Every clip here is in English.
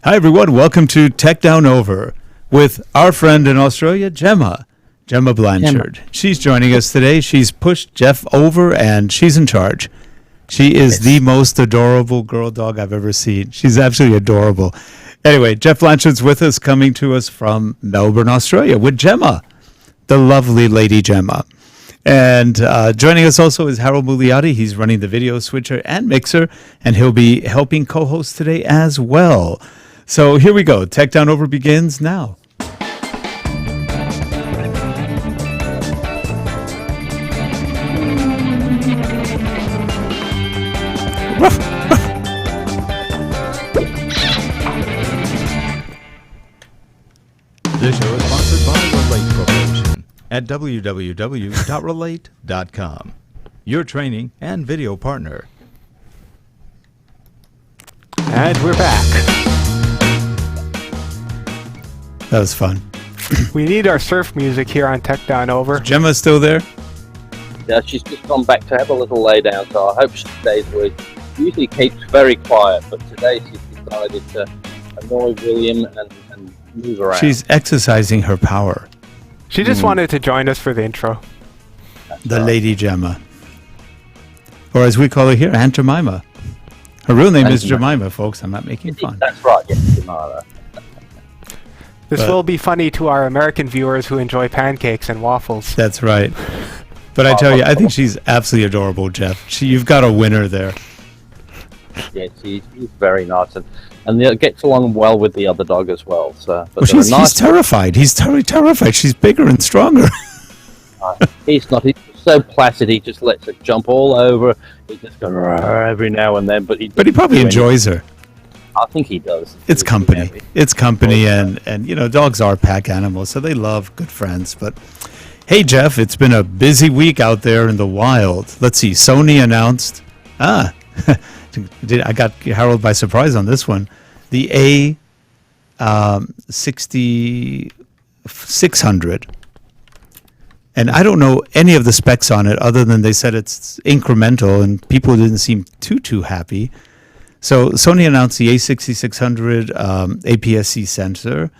Hi, everyone. Welcome to Tech Down Over with our friend in Australia, Gemma Blanchard. She's joining us today. She's pushed Geoff over, and she's in charge. She is the most adorable girl dog I've ever seen. She's absolutely adorable. Anyway, Geoff Blanchard's with us, coming to us from Melbourne, Australia, with Gemma, the lovely lady Gemma. And joining us also is Harold Muliati. He's running the video switcher and mixer, and he'll be helping co-host today as well. So here we go. Tech Down Over begins now. This show is sponsored by Relate Corporation at www.relate.com, your training and video partner. And we're back. That was fun. We need our surf music here on Tech Down Over. Is Gemma still there? Yeah, she's just gone back to have a little lay down, so I hope she stays with. She usually keeps very quiet, but today she's decided to annoy William and move around. She's exercising her power. She just wanted to join us for the intro. That's The right. Lady Gemma. Or as we call her here, Aunt Jemima. Her real name Aunt is Jemima. Jemima, folks. I'm not making fun. That's right, yes, Jemima. This will be funny to our American viewers who enjoy pancakes and waffles. That's right. But I tell you, I think she's absolutely adorable, Geoff. You've got a winner there. Yeah, she's very nice and gets along well with the other dog as well. So, but Well, he's terrified. He's totally terrified. She's bigger and stronger. He's not. He's so placid. He just lets her jump all over. He just goes every now and then. But he probably enjoys her. I think he does. It's company. It's company, and you know, dogs are pack animals, so they love good friends. But hey, Geoff, it's been a busy week out there in the wild. Let's see. Sony announced. I got Harold by surprise on this one. The A6600. And I don't know any of the specs on it other than they said it's incremental, and people didn't seem too happy. So Sony announced the A6600 APS-C sensor.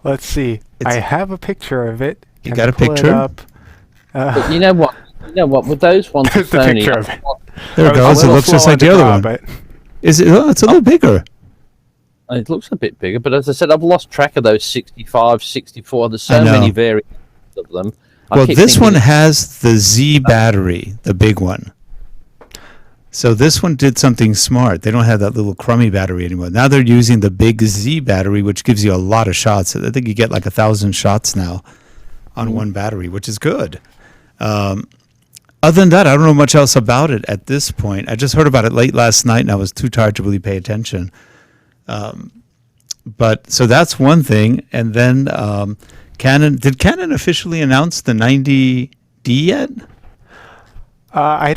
Let's see. I have a picture of it. You got a picture? But you know what? With those ones, There's the Sony, picture of it. There it goes. It looks just like the other one. But Is it? Oh, it's a little bigger. it looks a bit bigger. But as I said, I've lost track of those 65, 64. There's so I know. many variants of them. Well, this one has the Z battery, the big one. So this one did something smart. They don't have that little crummy battery anymore. Now they're using the big Z battery, which gives you a lot of shots. I think you get like 1,000 shots now on one battery, which is good. Other than that, I don't know much else about it at this point. I just heard about it late last night, and I was too tired to really pay attention. But so that's one thing. And then did Canon officially announce the 90D yet? I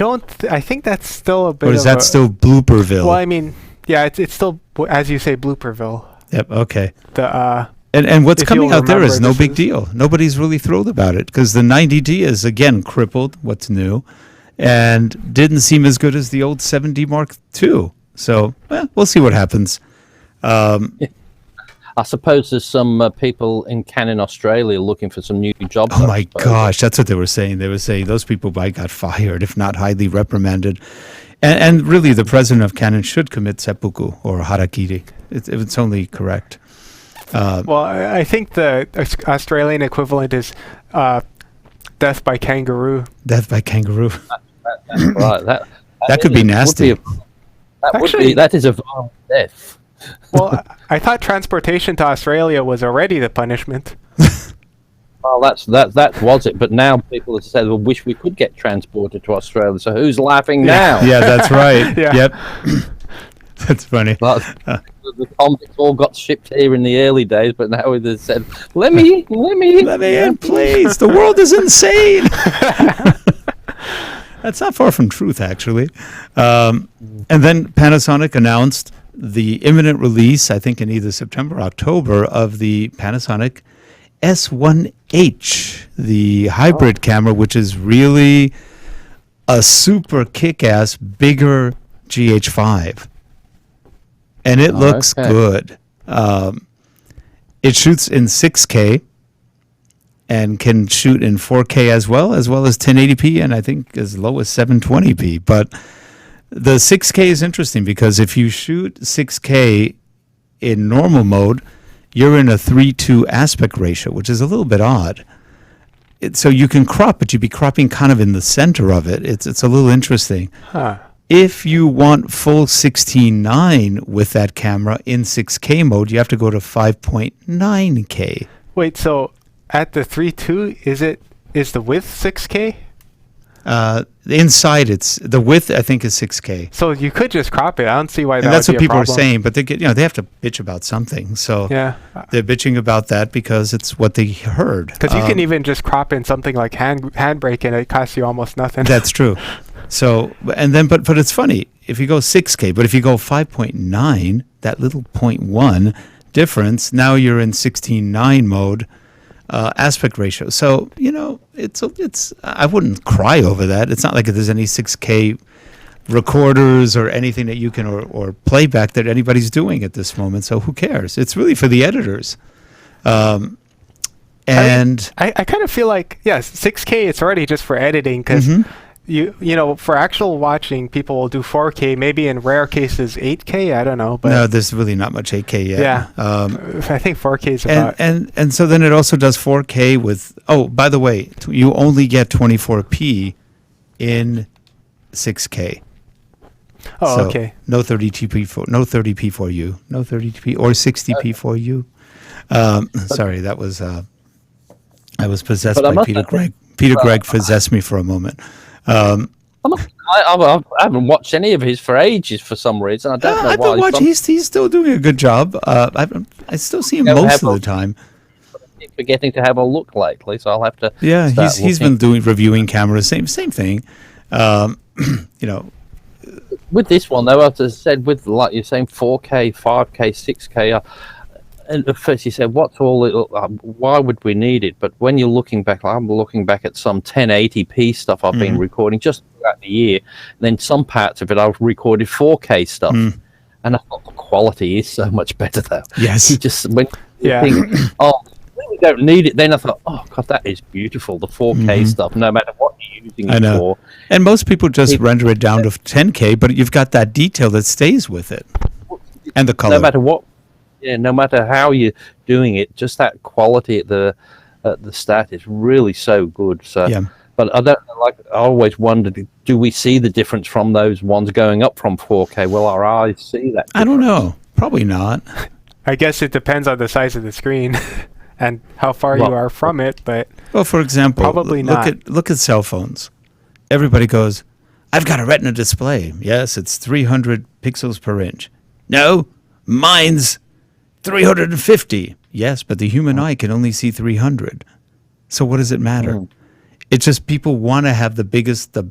think that's still a bit Or is that still Blooperville? Well, I mean, yeah, it's still, as you say, Blooperville. Yep, okay. The And what's if coming you'll out there is remember, no this big is- deal. Nobody's really thrilled about it because the 90D is, again, crippled, what's new, and didn't seem as good as the old 7D Mark II. So, we'll see what happens. I suppose there's some people in Canon Australia looking for some new jobs. Oh I my suppose. gosh, that's what they were saying. They were saying those people might got fired, if not highly reprimanded. And really, the president of Canon should commit seppuku or harakiri. It's only correct. well, I think the Australian equivalent is death by kangaroo. Death by kangaroo. That's right. That could be nasty. That is a violent death. Well, I thought transportation to Australia was already the punishment. Well, that was it. But now people have said, "Well, wish we could get transported to Australia." So who's laughing now? Yeah, that's right. Yeah. Yep. That's funny. Well, the convicts all got shipped here in the early days, but now they've said, "Let me in, please. The world is insane." That's not far from truth, actually. And then Panasonic announced the imminent release, I think in either September or October, of the Panasonic S1H, the hybrid camera, which is really a super kick-ass, bigger GH5. and it looks okay. good. It shoots in 6K and can shoot in 4K as well as 1080p, and I think as low as 720p. But the 6K is interesting because if you shoot 6K in normal mode, you're in a 3:2 aspect ratio, which is a little bit odd. So you can crop, but you'd be cropping kind of in the center of it. It's a little interesting. Huh. If you want full 16:9 with that camera in 6K mode, you have to go to 5.9K. Wait, so at the 3.2, is the width 6K? Inside, it's the width. I think is 6K. So you could just crop it. I don't see why And that that's would what be a people are problem. saying, but they have to bitch about something. So Yeah. they're bitching about that because it's what they heard. Because you can even just crop in something like handbrake and it costs you almost nothing. That's true. So, and then, but it's funny, if you go 6K, but if you go 5.9, that little 0.1 difference, now you're in 16:9 mode, aspect ratio. So, it's, I wouldn't cry over that. It's not like there's any 6K recorders or anything that you can, or playback that anybody's doing at this moment. So who cares? It's really for the editors. And I kind of feel like, yes, 6K, it's already just for editing because for actual watching, people will do 4K, maybe in rare cases 8K. I don't know, but no, there's really not much 8K yet. Yeah, I think 4K is about. And so then it also does 4K with. Oh, by the way, you only get 24p in 6K. Oh, So okay. No 30p for you. No 30p or 60p for you. Sorry, that was. I was possessed by Peter Gregg. Peter Gregg possessed me for a moment. I haven't watched any of his for ages for some reason. I don't know I've why. been watching. He's still doing a good job. I still see him most of the time. keep forgetting to have a look lately, so I'll have to. Yeah, start he's been reviewing cameras. Same thing. With this one though, as I said, with like you're saying 4K, 5K, 6K. And at first you said, "What's all it? Why would we need it?" But when you're looking back, I'm looking back at some 1080p stuff I've been recording just throughout the year. And then some parts of it I've recorded 4K stuff, and I thought the quality is so much better though. Yes, You just when you think, "Oh, we don't need it," then I thought, "Oh God, that is beautiful." The 4K stuff, no matter what you're using it for. And most people just render it down to 10K, but you've got that detail that stays with it, and the color. No matter what. Yeah, no matter how you're doing it, just that quality at the stat is really so good. So, but I always wondered, do we see the difference from those ones going up from 4K? Will our eyes see that difference? I don't know. Probably not. I guess it depends on the size of the screen and how far you are from it. But for example, probably not. Look at cell phones. Everybody goes, "I've got a Retina display." Yes, it's 300 pixels per inch. No, mine's 350. Yes, but the human eye can only see 300. So what does it matter? It's just people want to have the biggest, the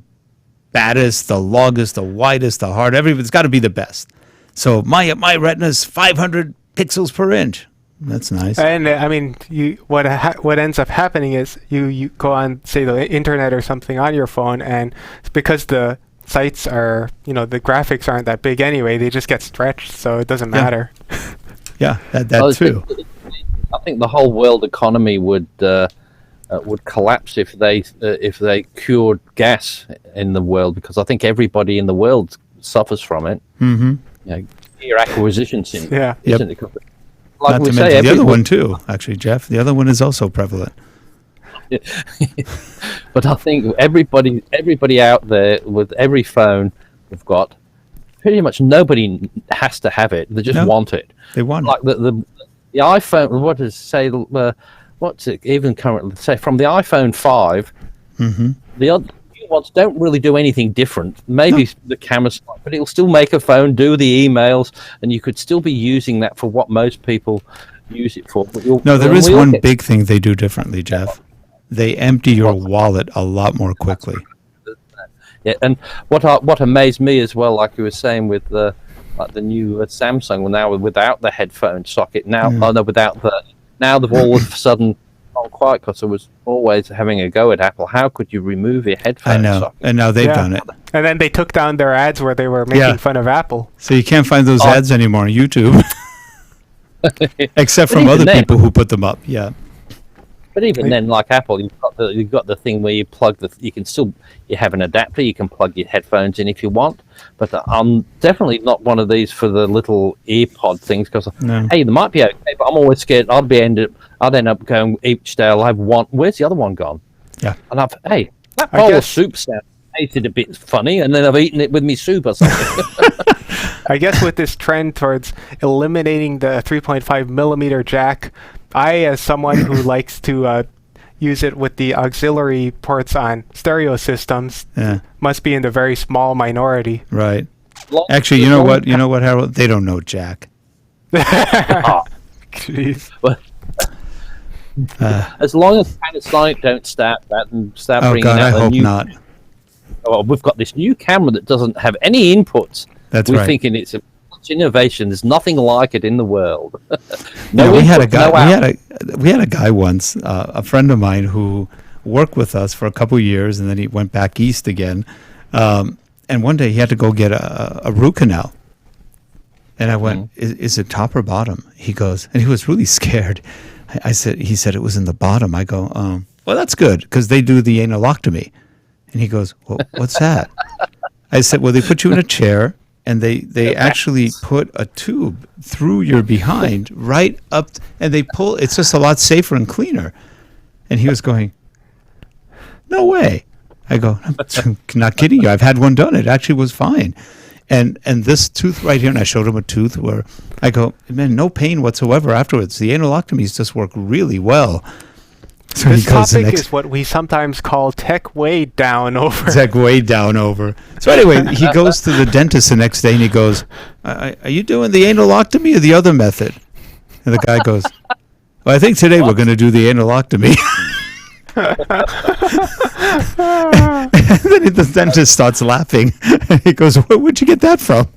baddest, the longest, the widest, the hard. Everybody's got to be the best. So my Retina's 500 pixels per inch. That's nice. And I mean, what ends up happening is you go on, say, the internet or something on your phone, and because the sites are, the graphics aren't that big anyway, they just get stretched, so it doesn't matter. Yeah, that too. I think the whole world economy would collapse if they cured gas in the world, because I think everybody in the world suffers from it. Your acquisition syndrome. Yeah. Isn't it? Like not to mention the other one too, actually, Geoff. The other one is also prevalent. But I think everybody out there with every phone we've got, pretty much nobody has to have it. They just want it. They want like it. The iPhone. What does it say? What's it even currently say? From the iPhone 5, the other ones don't really do anything different. Maybe the camera's, but it'll still make a phone, do the emails, and you could still be using that for what most people use it for. But there is one big thing they do differently, Geoff. They empty your wallet a lot more quickly. Yeah, and what amazed me as well, like you were saying with the new Samsung, now without the headphone socket, now they've all of a sudden gone quiet because I was always having a go at Apple. How could you remove your headphones? I know, socket? and now they've done it. And then they took down their ads where they were making fun of Apple. So you can't find those ads anymore on YouTube, except from other people who put them up. Yeah. But even then, like Apple, you've got the thing where you plug you have an adapter, you can plug your headphones in if you want. But I'm definitely not one of these for the little earpod things because, hey, they might be okay, but I'm always scared I'd end up going each day. I'll have one. Where's the other one gone? Yeah. And that bowl of soup tasted a bit funny, and then I've eaten it with me soup or something. I guess with this trend towards eliminating the 3.5 millimeter jack, I, as someone who likes to use it with the auxiliary ports on stereo systems, must be in the very small minority. Right. Actually, you know what, Harold? They don't know jack. Jeez. As long as Panasonic don't start that and start bringing out I hope not. Well, we've got this new camera that doesn't have any inputs. We're thinking it's a innovation. There's nothing like it in the world. We had a guy once, a friend of mine who worked with us for a couple of years, and then he went back east again. And one day he had to go get a root canal. And I went, is it top or bottom? He goes, and he was really scared. He said it was in the bottom. I go, well, that's good because they do the analoctomy. And he goes, well, what's that? I said, well, they put you in a chair and they actually put a tube through your behind right up and they pull. It's just a lot safer and cleaner. And he was going, no way. I go, I'm not kidding you. I've had one done. It actually was fine. And this tooth right here, and I showed him a tooth where I go, man, no pain whatsoever afterwards. The analoctomies just work really well. So this topic is what we sometimes call tech way down over. Tech way down over. So anyway, he goes to the dentist the next day and he goes, are you doing the analoctomy or the other method? And the guy goes, well, I think today we're going to do the analoctomy. And then the dentist starts laughing. He goes, where'd you get that from?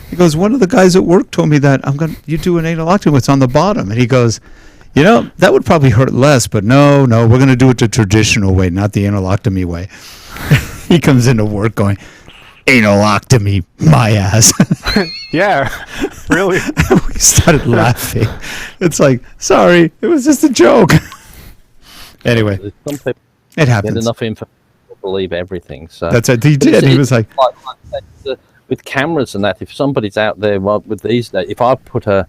He goes, one of the guys at work told me that you do an analoctomy, it's on the bottom. And he goes, that would probably hurt less, but no, we're going to do it the traditional way, not the analoctomy way. He comes into work going, analoctomy, my ass. Yeah, really. We started laughing. It's like, sorry, it was just a joke. Anyway, some people it happens. Get enough info to believe everything. So that's what he did. He was like with cameras and that. If somebody's out there with these, if I put a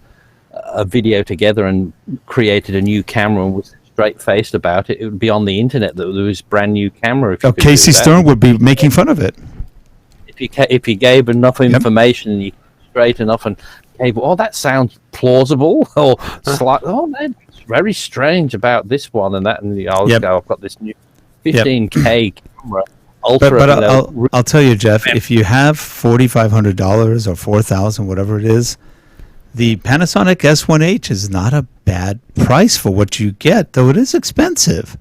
video together and created a new camera and was straight faced about it, it would be on the internet that there was brand new camera. Casey Stern would be making fun of it. If you gave enough information and you straight enough and gave, that sounds plausible, or man, it's very strange about this one and that, and I've got this new 15K camera. Ultra, but I'll tell you, Geoff, if you have $4,500 or $4,000, whatever it is, the Panasonic S1H is not a bad price for what you get, though it is expensive.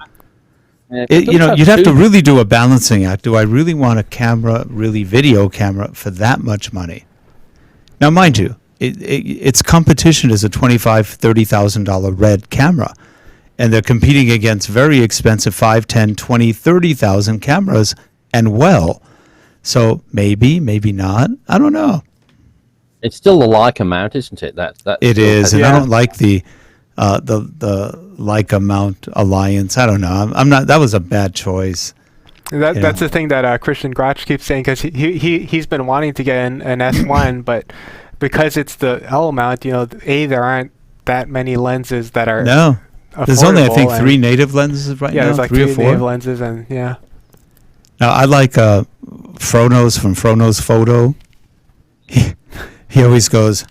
Yeah, you'd have to really do a balancing act. Do I really want a camera, really video camera, for that much money? Now, mind you, its competition is a $25,000, $30,000 RED camera, and they're competing against very expensive $5,000, $10,000, $20,000, $30,000 cameras, and so maybe not. I don't know. It's still the Leica mount, isn't it? That it is, and I don't like the Leica mount alliance. I don't know. I'm not. That was a bad choice. That's the thing that Christian Grotch keeps saying, because he's been wanting to get an S1, but because it's the L mount, there aren't that many lenses that are There's only, I think, 3 native lenses right now. Yeah, there's like 3 or 3 4 native lenses, and yeah. Now I like Fronos from Fronos Photo. He always goes,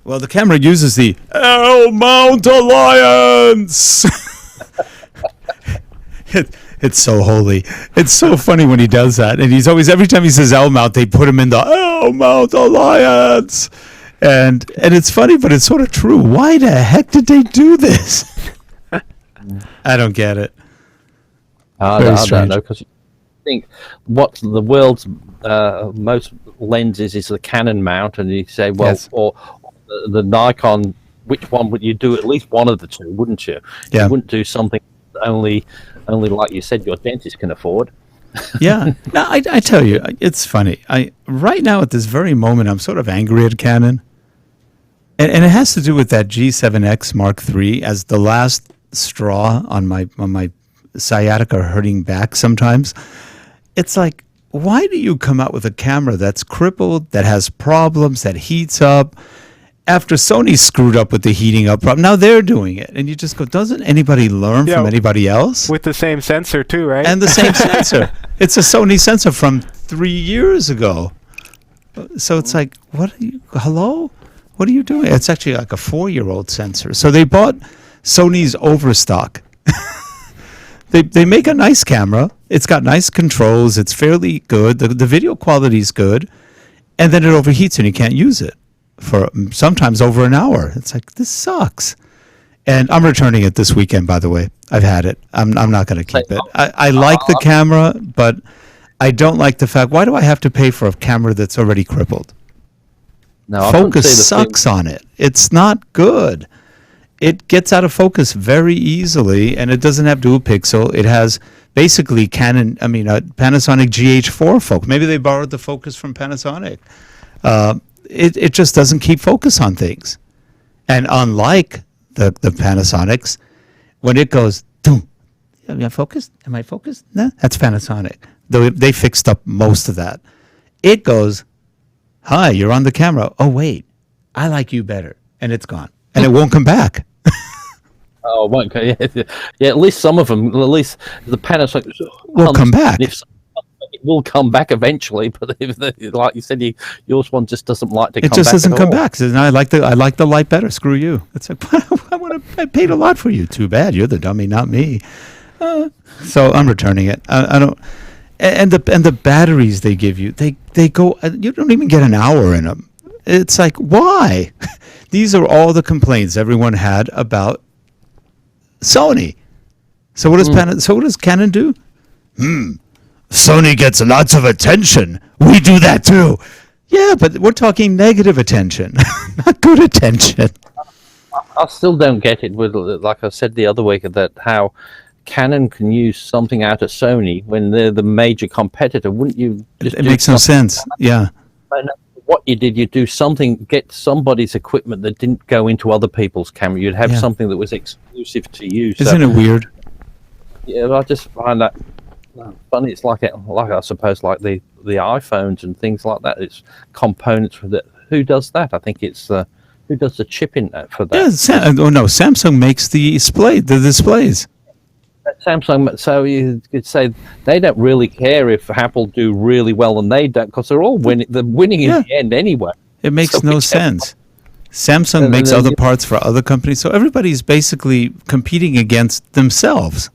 well, the camera uses the L mount alliance. It's so holy. It's so funny when he does that. And he's always, every time he says L mount, they put him in the L mount alliance. And it's funny, but it's sort of true. Why the heck did they do this? I don't get it. I don't know, because I think what the world's most lenses is the Canon mount, and you say, well, or the Nikon, which one would you do? At least one of the two, wouldn't you? Yeah. You wouldn't do something only like you said, your dentist can afford. Yeah. No, I tell you, it's funny. Right now at this very moment, I'm sort of angry at Canon. And it has to do with that G7X Mark III as the last straw on my sciatica hurting back sometimes. It's like, why do you come out with a camera that's crippled, that has problems, that heats up? After Sony screwed up with the heating up problem, now they're doing it. And you just go, doesn't anybody learn from anybody else? With the same sensor too, right? And the same sensor. It's a Sony sensor from 3 years ago. So it's like, hello? What are you doing? It's actually like a 4-year-old sensor. So they bought Sony's overstock. They make a nice camera. It's got nice controls. It's fairly good. The video quality is good. And then it overheats and you can't use it for sometimes over an hour. It's like, this sucks. And I'm returning it this weekend, by the way. I've had it. I'm not going to keep it. I like the camera, but I don't like the fact, why do I have to pay for a camera that's already crippled? No, Focus sucks on it. It's not good. It gets out of focus very easily, and it doesn't have dual pixel. It has basically Panasonic GH4 focus. Maybe they borrowed the focus from Panasonic. It just doesn't keep focus on things. And unlike the Panasonics, when it goes, am I focused? Am I focused? No, that's Panasonic. They fixed up most of that. It goes, hi, you're on the camera. Oh, wait, I like you better. And it's gone. And it won't come back. Oh, it won't. Yeah, at least some of them, at least the Panasonic will come back. It will come back eventually, but like you said, yours one just doesn't like to come back. It just doesn't come back. Says, no, I like the light better. Screw you. It's like, I paid a lot for you. Too bad. You're the dummy, not me. So I'm returning it. I don't. And the batteries they give you, they go. You don't even get an hour in them. It's like, why? These are all the complaints everyone had about Sony. So what does Canon do? Sony gets lots of attention. We do that too. Yeah, but we're talking negative attention, not good attention. I still don't get it. With, like I said the other week, that how Canon can use something out of Sony when they're the major competitor. Wouldn't you? It makes no sense. Yeah. What you did, you do something, get somebody's equipment that didn't go into other people's camera. You'd have something that was exclusive to you. Isn't it weird? Yeah, I just find that funny. It's like I suppose like the iPhones and things like that. It's components for that. Who does that? I think it's who does the chip in that for that. Yeah, Samsung makes the displays. Samsung, so you could say they don't really care if Apple do really well and they don't, because they're all winning. They're winning in the end anyway. It makes no sense. Samsung makes other parts for other companies, so everybody's basically competing against themselves.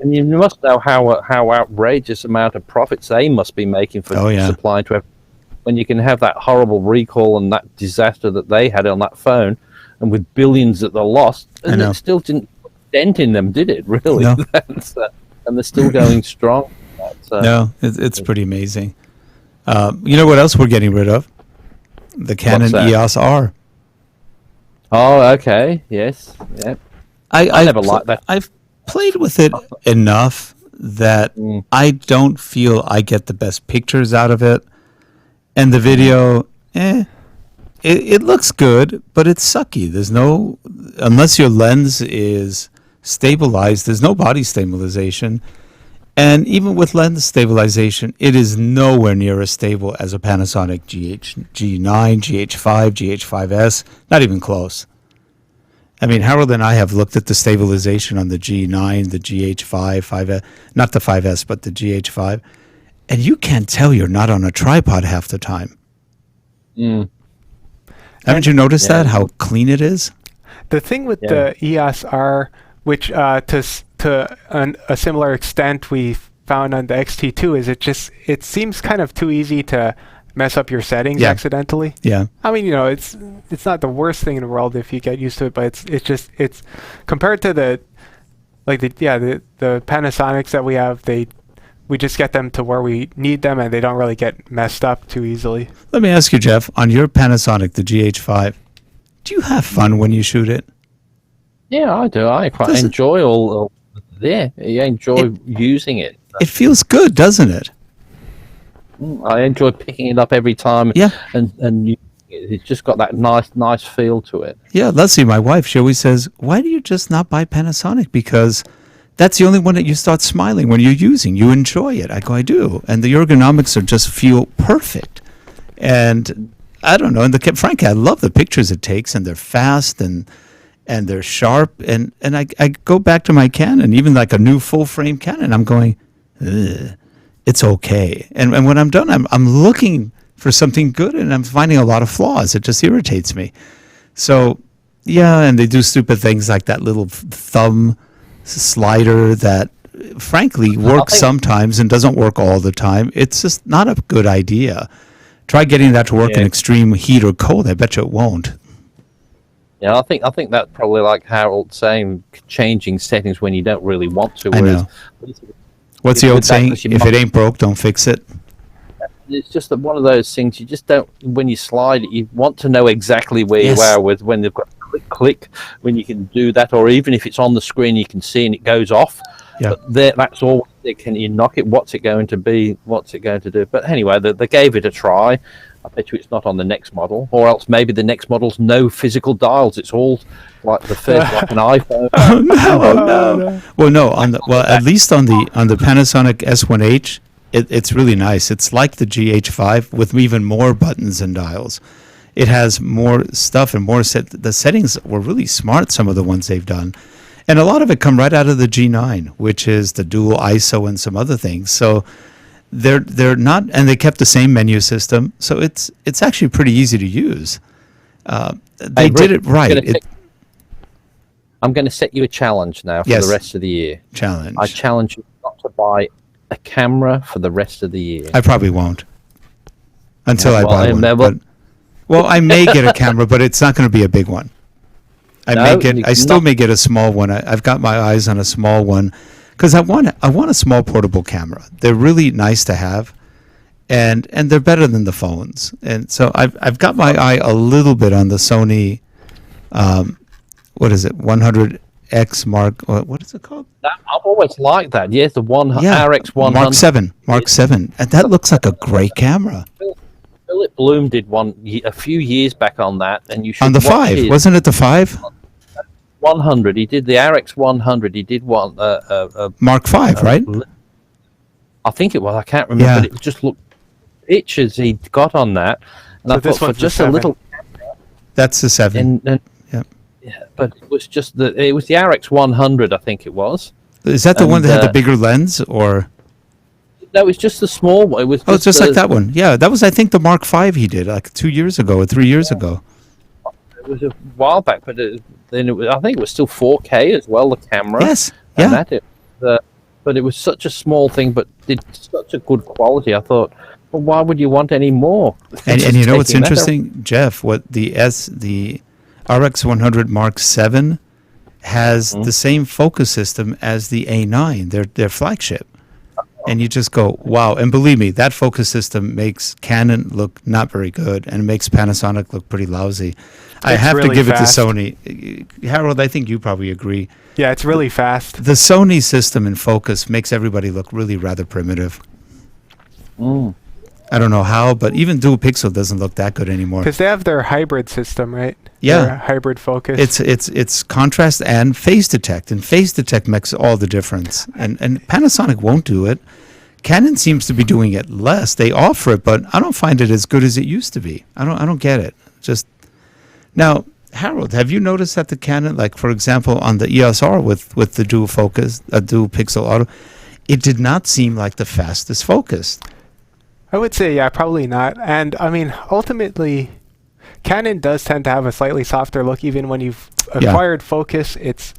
And you must know how outrageous amount of profits they must be making for supplying to everyone. When you can have that horrible recall and that disaster that they had on that phone, and with billions that they lost, and it still didn't dent in them, did it? Really? No. And they're still going strong. No, it's pretty amazing. You know what else we're getting rid of? The Canon EOS R. Oh, okay. Yes. Yep. I never liked that. I've played with it enough that I don't feel I get the best pictures out of it. And the video, it looks good, but it's sucky. There's no, unless your lens is stabilized, there's no body stabilization. And even with lens stabilization, it is nowhere near as stable as a Panasonic G9, GH5, GH5S, not even close. I mean, Harold and I have looked at the stabilization on the G9, the GH5, 5S, not the 5S, but the GH5, and you can't tell you're not on a tripod half the time. Haven't you noticed that, how clean it is? The thing with the EOS R, which to a similar extent we found on the XT2, is it seems kind of too easy to mess up your settings accidentally. Yeah. I mean, it's not the worst thing in the world if you get used to it, but it's compared to the Panasonics that we have, we just get them to where we need them, and they don't really get messed up too easily. Let me ask you, Geoff, on your Panasonic, the GH5, do you have fun when you shoot it? Yeah, I do. I quite enjoy all there. You enjoy using it. It feels good, doesn't it? I enjoy picking it up every time. Yeah. And it's just got that nice feel to it. Yeah, Leslie, my wife, she always says, why do you just not buy Panasonic? Because that's the only one that you start smiling when you're using. You enjoy it. I go, I do. And the ergonomics just feel perfect. And I don't know. And frankly, I love the pictures it takes, and they're fast and they're sharp. And I go back to my Canon, even like a new full frame Canon. I'm going, ugh, it's okay. And when I'm done, I'm looking for something good, and I'm finding a lot of flaws. It just irritates me. So, yeah, and they do stupid things like that little thumb slider that, frankly, works sometimes and doesn't work all the time. It's just not a good idea. Try getting that to work in extreme heat or cold. I bet you it won't. Yeah, I think that's probably like Harold saying, changing settings when you don't really want to. I know. What's the old saying? If it ain't broke, don't fix it. It's just that one of those things you just don't. When you slide it, you want to know exactly where you are with when they've got click when you can do that, or even if it's on the screen you can see and it goes off. Yeah. But that's all. Can you knock it? What's it going to be? What's it going to do? But anyway, they gave it a try. I bet you it's not on the next model, or else maybe the next model's no physical dials. It's all like the first, like an iPhone. No. Well, no. At least on the Panasonic S1H, it's really nice. It's like the GH5 with even more buttons and dials. It has more stuff and more the settings were really smart. Some of the ones they've done. And a lot of it come right out of the G9, which is the dual ISO and some other things. So they're not, and they kept the same menu system. So it's actually pretty easy to use. They did it right. I'm going to set you a challenge now for the rest of the year. Challenge. I challenge you not to buy a camera for the rest of the year. I probably won't until I buy one. I may get a camera, but it's not going to be a big one. I still may get a small one. I've got my eyes on a small one because I want a small portable camera. They're really nice to have, and they're better than the phones. And so I've got my eye a little bit on the Sony, what is it, 100X Mark? What is it called? I've always liked that. Yes, the RX100 Mark 7, and that looks like a great camera. Philip Bloom did one a few years back on that, and you should on the 5, wasn't it the 5? 100. He did the RX100. He did one Mark 5, right? I think it was. I can't remember. But it just looked pictures he got on that, and so I thought for just a little. That's the 7. Yeah, but it was just it was the RX100. I think it was. Is that the one that had the bigger lens, or? No, it was just the small one. It was. It's just like that one. Yeah, that was I think the Mark 5 he did like 2 years ago or 3 years ago. It was a while back, but then I think it was still 4K as well. The camera. Yes. Yeah. But it was such a small thing, but did such a good quality. I thought, well, why would you want any more? And you know what's interesting, Geoff? What the RX100 Mark 7 has the same focus system as the A9, their flagship. And you just go, wow. And believe me, that focus system makes Canon look not very good, and it makes Panasonic look pretty lousy. I have to give it to Sony. Harold, I think you probably agree. Yeah, it's really fast. The Sony system in focus makes everybody look really rather primitive. I don't know how, but even dual pixel doesn't look that good anymore. Because they have their hybrid system, right? Yeah, their hybrid focus. It's contrast and phase detect, and phase detect makes all the difference. And Panasonic won't do it. Canon seems to be doing it less. They offer it, but I don't find it as good as it used to be. I don't get it. Just now, Harold, have you noticed that the Canon, like for example, on the EOS R with the dual focus, dual pixel auto, it did not seem like the fastest focus. I would say, yeah, probably not. And I mean, ultimately, Canon does tend to have a slightly softer look. Even when you've acquired focus, it's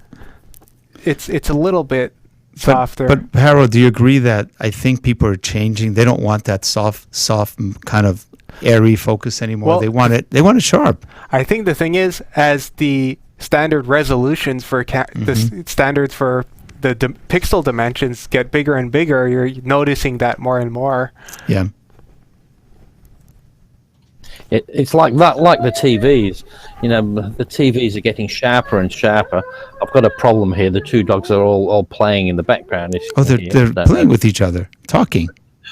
a little bit softer. But Harold, do you agree that I think people are changing? They don't want that soft kind of airy focus anymore. Well, they want it sharp. I think the thing is, as the standard resolutions for the standards for the pixel dimensions get bigger and bigger, you're noticing that more and more. Yeah. It's like that, like the TVs. You know, the TVs are getting sharper and sharper. I've got a problem here. The two dogs are all playing in the background. Oh, they're playing with each other, talking.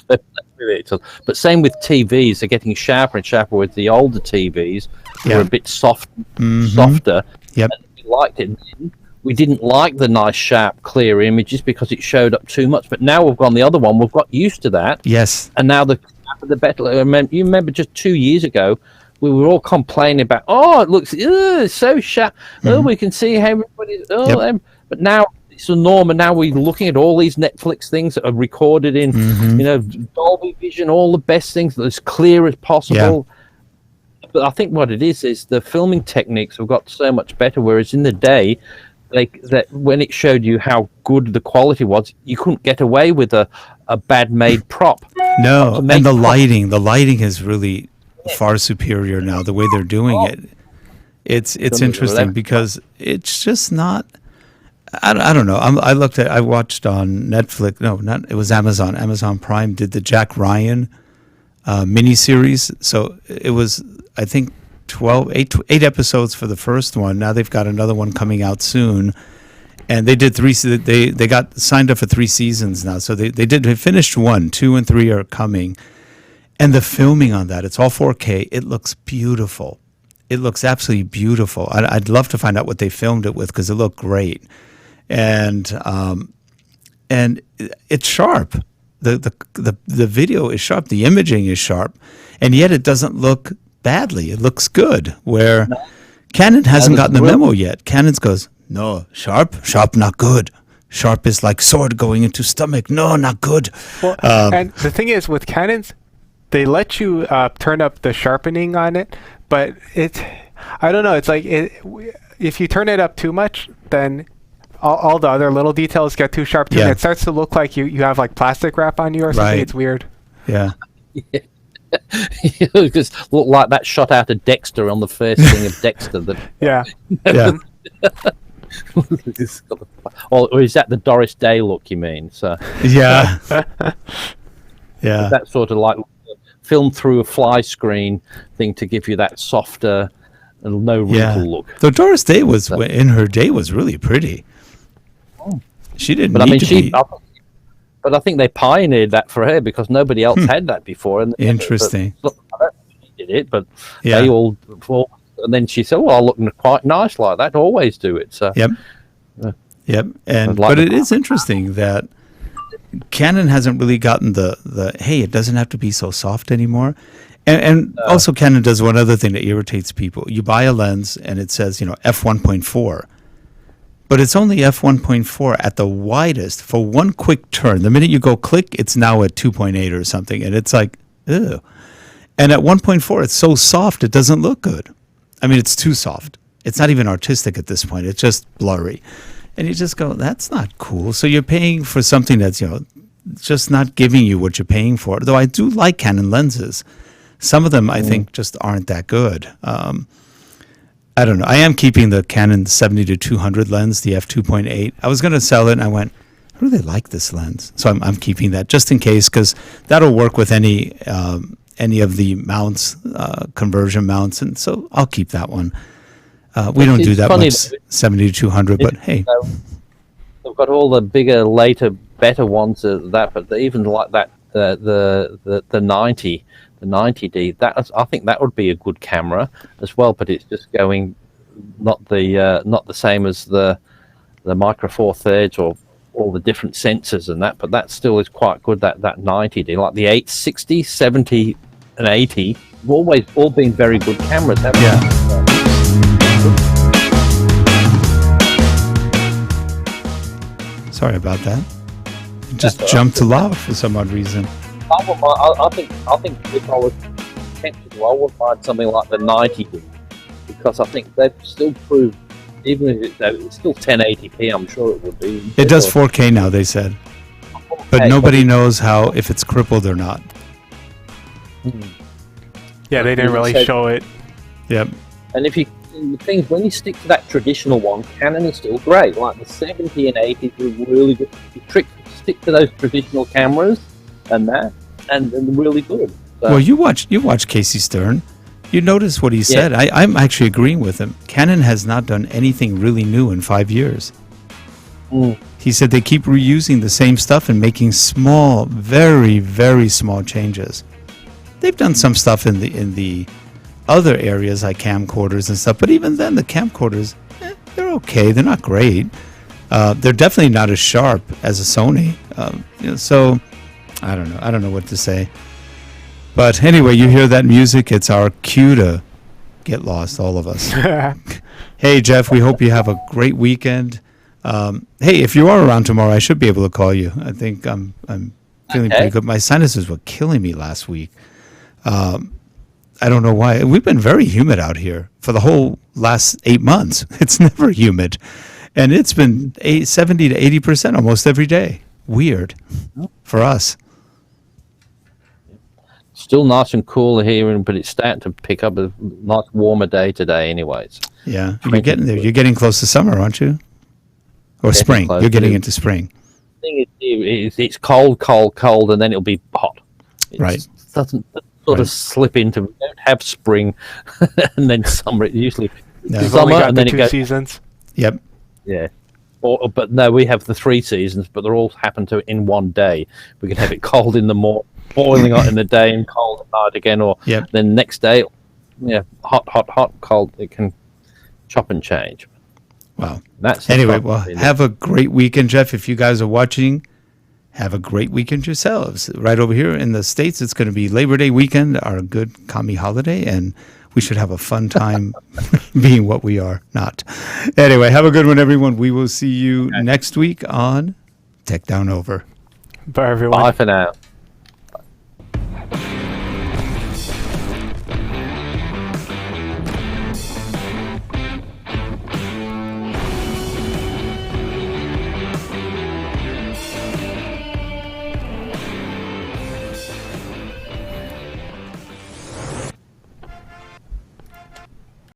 They're playing with each other. But same with TVs. They're getting sharper and sharper with the older TVs. They're a bit softer. Yep. And we liked it then. We didn't like the nice, sharp, clear images because it showed up too much. But now we've gone the other one. We've got used to that. Yes. And now the better. You remember just 2 years ago, we were all complaining about, it looks so sharp. Oh, we can see how everybody's. But now it's the norm, and now we're looking at all these Netflix things that are recorded in, Dolby Vision, all the best things, as clear as possible. Yeah. But I think what it is the filming techniques have got so much better. Whereas in the day, that when it showed you how good the quality was, you couldn't get away with a bad made prop. No, and the lighting is really far superior now. The way they're doing it, it's interesting because it's just not. I don't know. I watched on Netflix. No, not it was Amazon. Amazon Prime did the Jack Ryan miniseries. So it was, I think, 8 episodes for the first one. Now they've got another one coming out soon, and they did 3. They got signed up for 3 seasons now. So they finished 1, 2, and 3 are coming, and the filming on that, it's all 4K. It looks beautiful. It looks absolutely beautiful. I'd love to find out what they filmed it with because it looked great, and it's sharp. The video is sharp. The imaging is sharp, and yet it doesn't look badly. It looks good. Where Canon hasn't gotten the memo yet. Canon goes, no, sharp, not good. Sharp is like sword going into stomach. No, not good. Well, and the thing is with Canons, they let you turn up the sharpening on it, but I don't know. It's like if you turn it up too much, then all the other little details get too sharp too. And it starts to look like you have like plastic wrap on you or something. Right. It's weird. Yeah. It just looked like that shot out of Dexter on the first thing of Dexter. Yeah. Or is that the Doris Day look you mean? So yeah. Yeah. That sort of like film through a fly screen thing to give you that softer and no wrinkle look. So Doris Day was in her day was really pretty. She didn't But I think they pioneered that for her because nobody else had that before. And interesting. I don't know if she did it, but they all. And then she said, "Well, I look quite nice like that. Always do it." So. Yep. And but it is interesting that Canon hasn't really gotten the hey, it doesn't have to be so soft anymore. And also Canon does one other thing that irritates people. You buy a lens and it says f1.4. But it's only f1.4 at the widest for one quick turn. The minute you go click, it's now at 2.8 or something. And it's like, ew. And at 1.4, it's so soft, it doesn't look good. I mean, it's too soft. It's not even artistic at this point. It's just blurry. And you just go, that's not cool. So you're paying for something that's, just not giving you what you're paying for. Though I do like Canon lenses. Some of them, I think, just aren't that good. I don't know. I am keeping the Canon 70-200 lens, the f2.8. I was going to sell it, and I went, I really like this lens. So I'm keeping that just in case, because that'll work with any of the mounts, conversion mounts, and so I'll keep that one. We don't do that much 70-200, but hey. They've got all the bigger, later, better ones of that, but even like that, the 90. The 90D, I think that would be a good camera as well, but it's just going not the same as the Micro Four Thirds or all the different sensors and that, but that still is quite good. That 90D, like the 860, 70, and 80, have always all been very good cameras. Sorry about that. It just jumped to lava for some odd reason. I think if I was tempted, I would find something like the 90D because I think they've still proved, even if it's still 1080p, I'm sure it would be. It does 4K now, they said, 4K, but nobody knows if it's crippled or not. Yeah, they didn't really show it. Yep. And the things when you stick to that traditional one, Canon is still great. Like the 70 and 80 are really good. You stick to those traditional cameras. And they're really good. So. Well, you watch Casey Stern. You notice what he said. I'm actually agreeing with him. Canon has not done anything really new in 5 years. He said they keep reusing the same stuff and making small, very, very small changes. They've done some stuff in the other areas like camcorders and stuff, but even then, the camcorders, they're okay. They're not great. They're definitely not as sharp as a Sony. So I don't know. I don't know what to say. But anyway, you hear that music? It's our cue to get lost, all of us. Hey, Geoff, we hope you have a great weekend. Hey, if you are around tomorrow, I should be able to call you. I think I'm feeling pretty good. My sinuses were killing me last week. I don't know why. We've been very humid out here for the whole last 8 months. It's never humid. And it's been 70 to 80% almost every day. Weird for us. Still nice and cool here, but it's starting to pick up a nice warmer day today anyways. Yeah, you're getting there. You're getting close to summer, aren't you? Or spring. You're getting into spring. The thing is, it's cold, and then it'll be hot. Right. It doesn't sort of slip into, we don't have spring and then summer. It usually summer and then it goes. Seasons. Yep. Yeah. But no, we have the 3 seasons, but they're all happen to in one day. We can have it cold in the morning, boiling hot in the day, and cold at night again, or then next day, hot, cold. It can chop and change. Wow. Anyway, have a great weekend, Geoff. If you guys are watching, have a great weekend yourselves. Right over here in the States, it's going to be Labor Day weekend, our good commie holiday, and we should have a fun time being what we are not. Anyway, have a good one, everyone. We will see you next week on Tech Down Over. Bye, everyone. Bye for now.